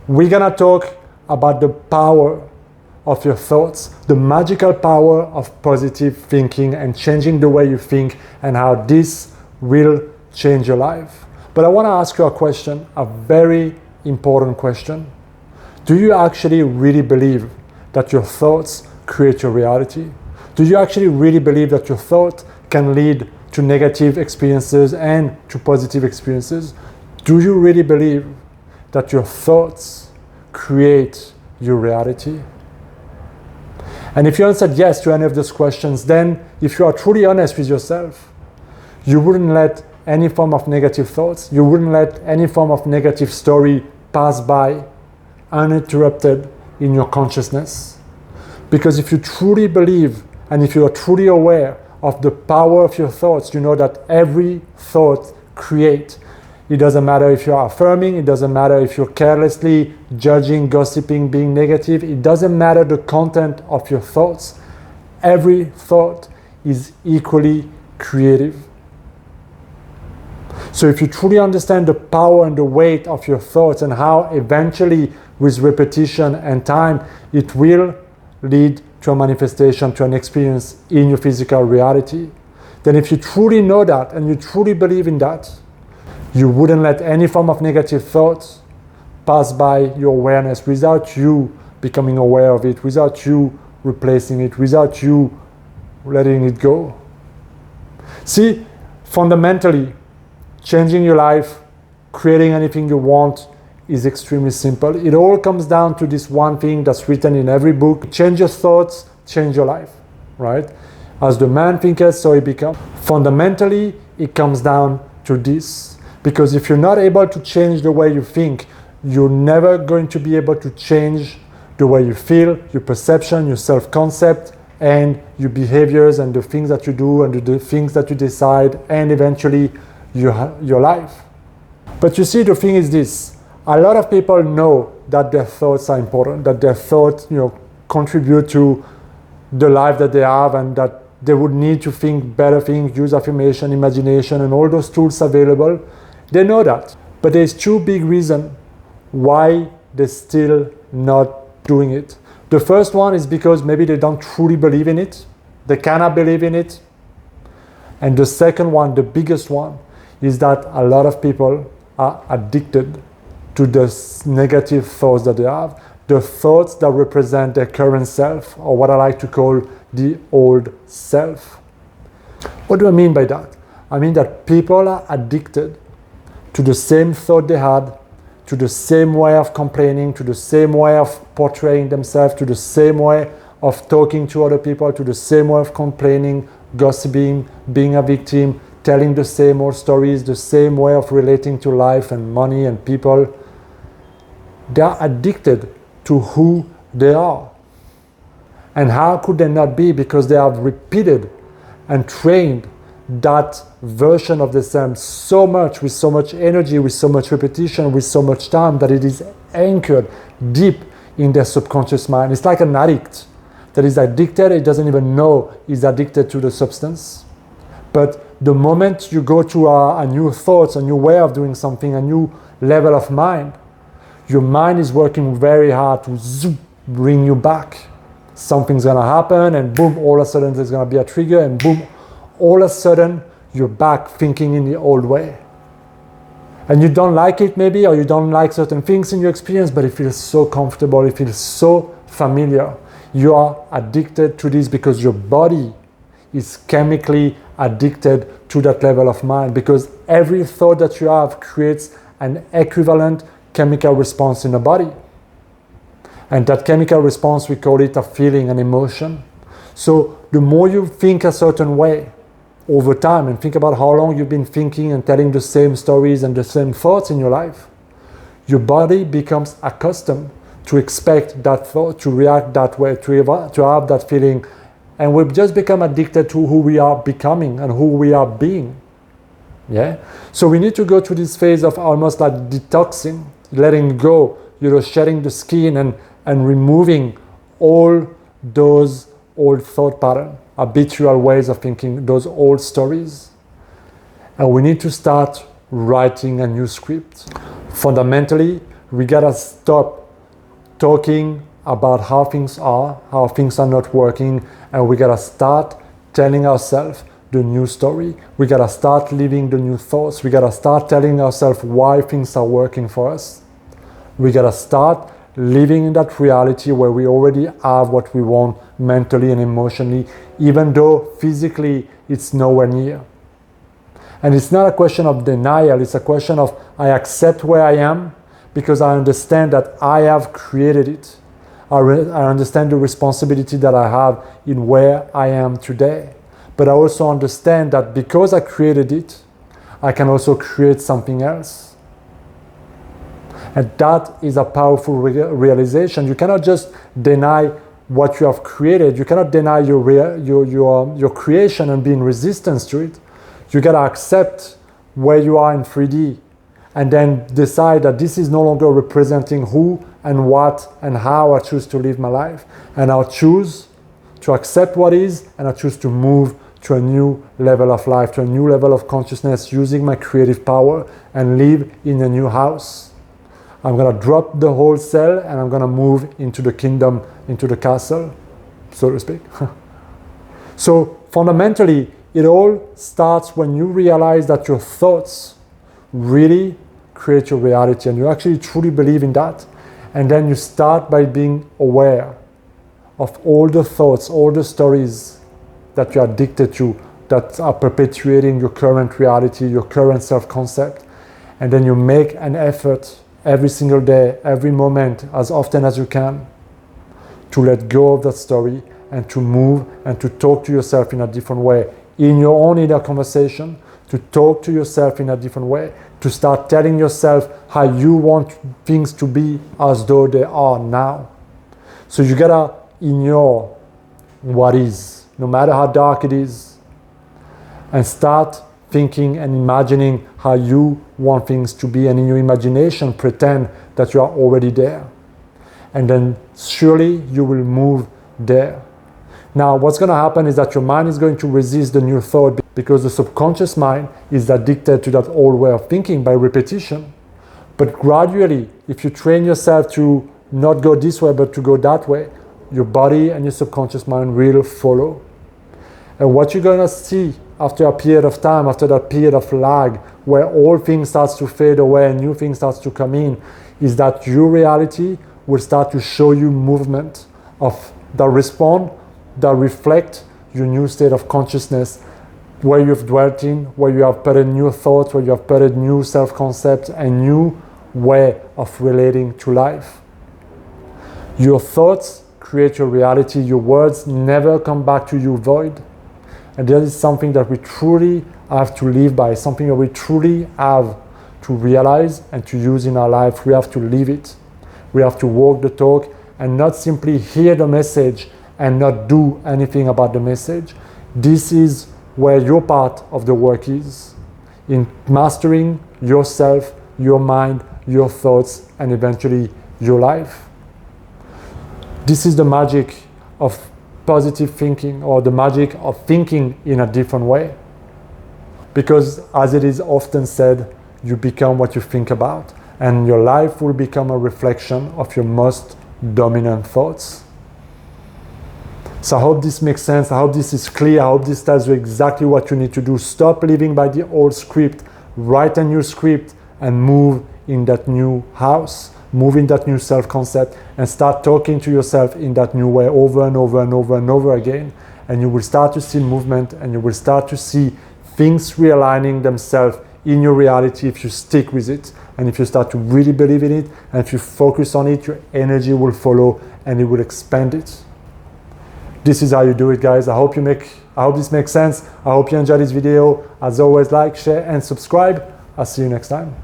We're gonna talk about the power of your thoughts, the magical power of positive thinking and changing the way you think, and how this will change your life. But I want to ask you a question, a very important question. Do you actually really believe that your thoughts create your reality? Do you actually really believe that your thought can lead to negative experiences and to positive experiences? Do you really believe that your thoughts create your reality? And if you answered yes to any of those questions, then if you are truly honest with yourself, you wouldn't let any form of negative thoughts, you wouldn't let any form of negative story pass by uninterrupted in your consciousness. Because if you truly believe and if you are truly aware of the power of your thoughts, you know that every thought creates. It doesn't matter if you're affirming, it doesn't matter if you're carelessly judging, gossiping, being negative, it doesn't matter the content of your thoughts. Every thought is equally creative. So if you truly understand the power and the weight of your thoughts and how eventually with repetition and time, it will lead to a manifestation, to an experience in your physical reality, then if you truly know that and you truly believe in that, you wouldn't let any form of negative thoughts pass by your awareness without you becoming aware of it, without you replacing it, without you letting it go. See, fundamentally, changing your life, creating anything you want is extremely simple. It all comes down to this one thing that's written in every book. Change your thoughts, change your life, right? As the man thinketh, so he becomes. Fundamentally, it comes down to this. Because if you're not able to change the way you think, you're never going to be able to change the way you feel, your perception, your self-concept, and your behaviors and the things that you do and the things that you decide, and eventually your life. But you see, the thing is this. A lot of people know that their thoughts are important, that their thoughts, contribute to the life that they have, and that they would need to think better things, use affirmation, imagination, and all those tools available. They know that. But there's two big reasons why they're still not doing it. The first one is because maybe they don't truly believe in it. They cannot believe in it. And the second one, the biggest one, is that a lot of people are addicted to the negative thoughts that they have, the thoughts that represent their current self, or what I like to call the old self. What do I mean by that? I mean that people are addicted to the same thought they had, to the same way of complaining, to the same way of portraying themselves, to the same way of talking to other people, to the same way of complaining, gossiping, being a victim, telling the same old stories, the same way of relating to life and money and people. They are addicted to who they are. And how could they not be? Because they have repeated and trained that version of themselves so much, with so much energy, with so much repetition, with so much time, that it is anchored deep in their subconscious mind. It's like an addict that is addicted, it doesn't even know he's addicted to the substance. But the moment you go to a new thoughts, a new way of doing something, a new level of mind, your mind is working very hard to bring you back. Something's gonna happen, and boom, all of a sudden there's gonna be a trigger, and boom, all of a sudden you're back thinking in the old way. And you don't like it maybe, or you don't like certain things in your experience, but it feels so comfortable, it feels so familiar. You are addicted to this because your body is chemically addicted to that level of mind, because every thought that you have creates an equivalent chemical response in the body. And that chemical response, we call it a feeling, an emotion. So the more you think a certain way over time, and think about how long you've been thinking and telling the same stories and the same thoughts in your life, your body becomes accustomed to expect that thought, to react that way, to have that feeling. And we've just become addicted to who we are becoming and who we are being. Yeah? So we need to go through this phase of almost like detoxing, letting go, shedding the skin and removing all those old thought patterns, habitual ways of thinking, those old stories. And we need to start writing a new script. Fundamentally, We gotta stop talking about how things are not working, and we gotta start telling ourselves the new story. We gotta start living the new thoughts. We gotta start telling ourselves why things are working for us. We gotta start living in that reality where we already have what we want mentally and emotionally, even though physically it's nowhere near. And it's not a question of denial, it's a question of I accept where I am because I understand that I have created it. I understand the responsibility that I have in where I am today. But I also understand that because I created it, I can also create something else. And that is a powerful realization. You cannot just deny what you have created. You cannot deny your creation and be in resistance to it. You gotta accept where you are in 3D and then decide that this is no longer representing who and what and how I choose to live my life. And I'll choose to accept what is, and I choose to move to a new level of life, to a new level of consciousness, using my creative power and live in a new house. I'm gonna drop the whole cell and I'm gonna move into the kingdom, into the castle, so to speak. So fundamentally, it all starts when you realize that your thoughts really create your reality and you actually truly believe in that. And then you start by being aware of all the thoughts, all the stories that you're addicted to, that are perpetuating your current reality, your current self-concept. And then you make an effort every single day, every moment, as often as you can, to let go of that story and to move and to talk to yourself in a different way, in your own inner conversation, to talk to yourself in a different way, to start telling yourself how you want things to be as though they are now. So you gotta ignore what is, no matter how dark it is, and start thinking and imagining how you want things to be, and in your imagination pretend that you are already there. And then surely you will move there. Now, what's going to happen is that your mind is going to resist the new thought because the subconscious mind is addicted to that old way of thinking by repetition. But gradually, if you train yourself to not go this way but to go that way, your body and your subconscious mind will follow. And what you're going to see after a period of time, after that period of lag, where all things starts to fade away and new things starts to come in, is that your reality will start to show you movement of that respond, that reflect your new state of consciousness, where you've dwelt in, where you have put in new thoughts, where you have put in new self-concept and new way of relating to life. Your thoughts create your reality. Your words never come back to you void. And that is something that we truly have to live by, something that we truly have to realize and to use in our life. We have to live it. We have to walk the talk and not simply hear the message and not do anything about the message. This is where your part of the work is, in mastering yourself, your mind, your thoughts, and eventually your life. This is the magic of positive thinking, or the magic of thinking in a different way. Because as it is often said, you become what you think about, and your life will become a reflection of your most dominant thoughts. So I hope this makes sense. I hope this is clear. I hope this tells you exactly what you need to do. Stop living by the old script, write a new script, and move in that new house. Move in that new self-concept and start talking to yourself in that new way over and over and over and over again. And you will start to see movement, and you will start to see things realigning themselves in your reality if you stick with it. And if you start to really believe in it, and if you focus on it, your energy will follow and it will expand it. This is how you do it, guys. I hope this makes sense. I hope you enjoyed this video. As always, like, share, and subscribe. I'll see you next time.